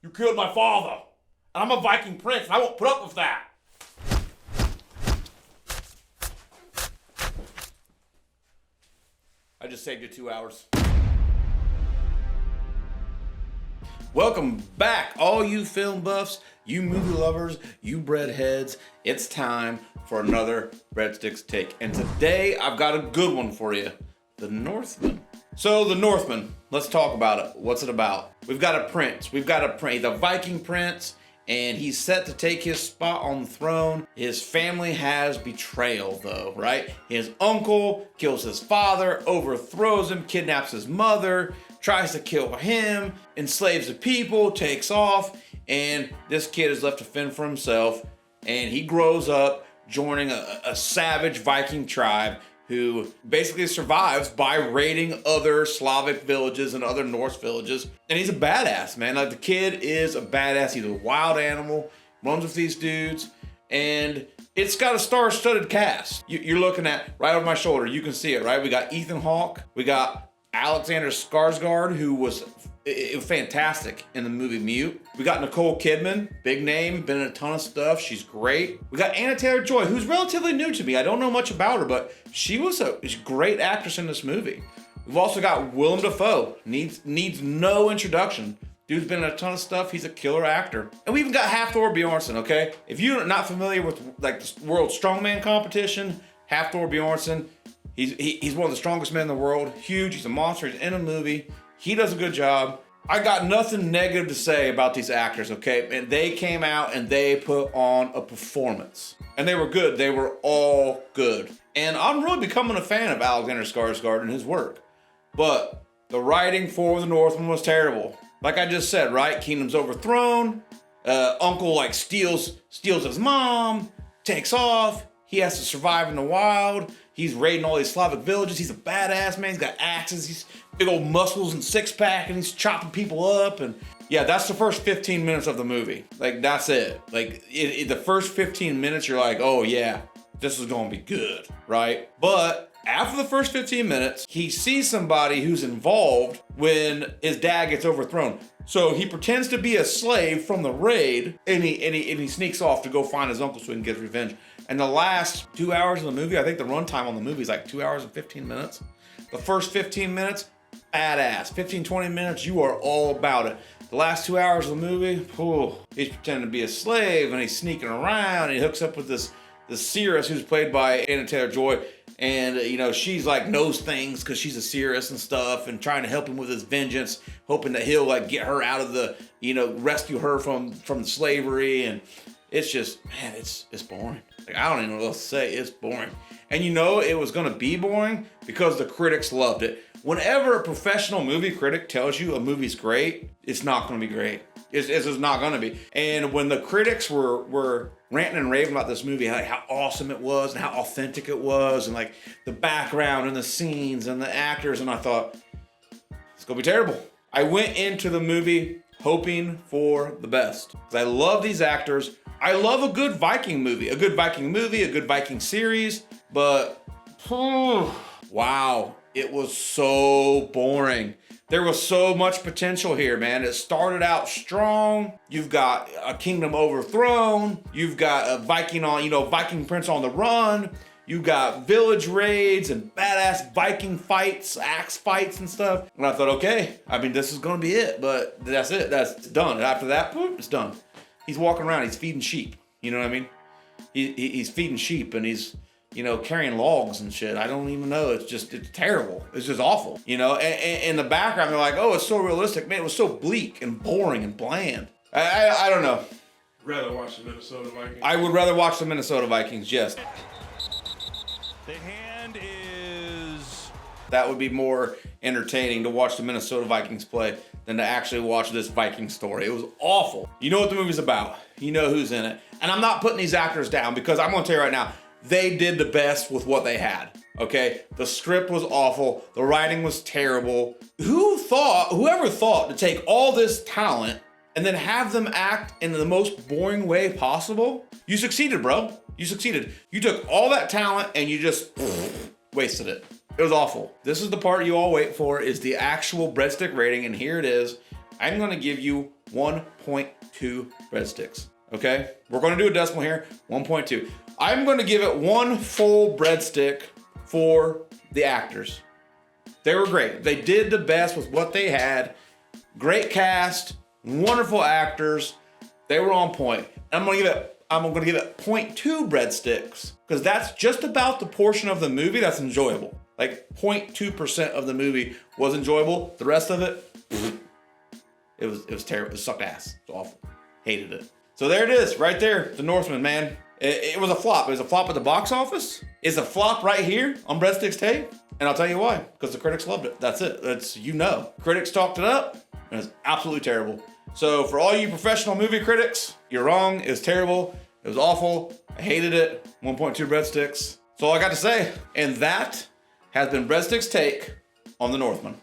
You killed my father. And I'm a Viking prince, and I won't put up with that. I just saved you 2 hours. Welcome back, all you film buffs, you movie lovers, you breadheads. It's time for another Breadsticks take. And today, I've got a good one for you. The Northman. So, the Northman, let's talk about it. What's it about? We've got a prince. The Viking prince, and he's set to take his spot on the throne. His family has betrayal, though, right? His uncle kills his father, overthrows him, kidnaps his mother, tries to kill him, enslaves the people, takes off, and this kid is left to fend for himself, and he grows up joining a savage Viking tribe who basically survives by raiding other Slavic villages and other Norse villages. And he's a badass, man. Like, the kid is a badass. He's a wild animal, runs with these dudes, and it's got a star-studded cast. You're looking at, right over my shoulder, you can see it, right? We got Ethan Hawke. We got Alexander Skarsgård, who was fantastic in the movie Mute. We got Nicole Kidman, big name, been in a ton of stuff. She's great. We got Anya Taylor-Joy, who's relatively new to me. I don't know much about her, but she was a great actress in this movie. We've also got Willem Dafoe. Needs no introduction. Dude's been in a ton of stuff. He's a killer actor. And we even got Hafthor Bjornsson, okay? If you're not familiar with like the World Strongman competition, Hafthor Bjornsson, he's one of the strongest men in the world. Huge. He's a monster. He's in a movie. He does a good job. I got nothing negative to say about these actors, okay? And they came out and they put on a performance. And they were good. They were all good. And I'm really becoming a fan of Alexander Skarsgård and his work. But the writing for the Northman was terrible. Like I just said, right? Kingdom's overthrown. Uncle steals his mom, takes off. He has to survive in the wild. He's raiding all these Slavic villages. He's a badass, man. He's got axes. He's big old muscles and six-pack, and he's chopping people up. And yeah, that's the first 15 minutes of the movie. Like, that's it. Like, the first 15 minutes, you're like, oh yeah, this is gonna be good, right? But after the first 15 minutes, he sees somebody who's involved when his dad gets overthrown. So he pretends to be a slave from the raid, and he sneaks off to go find his uncle so he can get revenge. And the last 2 hours of the movie, I think the runtime on the movie is like 2 hours and 15 minutes. The first 15 minutes, badass. 15, 20 minutes, you are all about it. The last 2 hours of the movie, he's pretending to be a slave, and he's sneaking around, and he hooks up with this seeress who's played by Anya Taylor-Joy. And, she's like knows things because she's a seeress and stuff, and trying to help him with his vengeance, hoping that he'll get her out of the, rescue her from the slavery. And it's just, man, it's boring. Like, I don't even know what else to say. It's boring. And it was going to be boring because the critics loved it. Whenever a professional movie critic tells you a movie's great, it's not going to be great. It's just not going to be. And when the critics were ranting and raving about this movie, like how awesome it was and how authentic it was, and like the background and the scenes and the actors, and I thought, it's going to be terrible. I went into the movie hoping for the best because I love these actors. I love a good Viking movie, a good Viking series, but wow, it was so boring. There was so much potential here, man. It started out strong. You've got a kingdom overthrown. You've got a Viking prince on the run. You've got village raids and badass Viking fights, axe fights and stuff. And I thought, okay, this is gonna be it, but that's it, that's done. And after that, it's done. He's walking around, he's feeding sheep. You know what I mean? He's feeding sheep, and he's, carrying logs and shit. I don't even know. It's terrible. It's just awful. And in the background, they're like, oh, it's so realistic. Man, it was so bleak and boring and bland. I don't know. Rather watch the Minnesota Vikings. I would rather watch the Minnesota Vikings, yes. The hand is... That would be more entertaining to watch the Minnesota Vikings play than to actually watch this Viking story. It was awful. You know what the movie's about. You know who's in it. And I'm not putting these actors down because I'm going to tell you right now, they did the best with what they had, okay? The script was awful. The writing was terrible. Whoever thought to take all this talent and then have them act in the most boring way possible? You succeeded, bro. You succeeded. You took all that talent and you just wasted it. It was awful. This is the part you all wait for, is the actual Breadstick rating, and here it is. I'm gonna give you 1.2 breadsticks. Okay? We're gonna do a decimal here, 1.2. I'm gonna give it 1 full breadstick for the actors. They were great. They did the best with what they had. Great cast, wonderful actors. They were on point. I'm gonna give it 0.2 breadsticks because that's just about the portion of the movie that's enjoyable. Like 0.2% of the movie was enjoyable. The rest of it, it was terrible. It sucked ass. It was awful. Hated it. So there it is, right there. The Northman, man. It was a flop. It was a flop at the box office. It's a flop right here on Breadstick's Take. And I'll tell you why. Because the critics loved it. That's it. That's, you know. Critics talked it up, and it's absolutely terrible. So for all you professional movie critics, you're wrong. It was terrible. It was awful. I hated it. 1.2 breadsticks. That's all I got to say. And that has been Breadstick's Take on the Northman.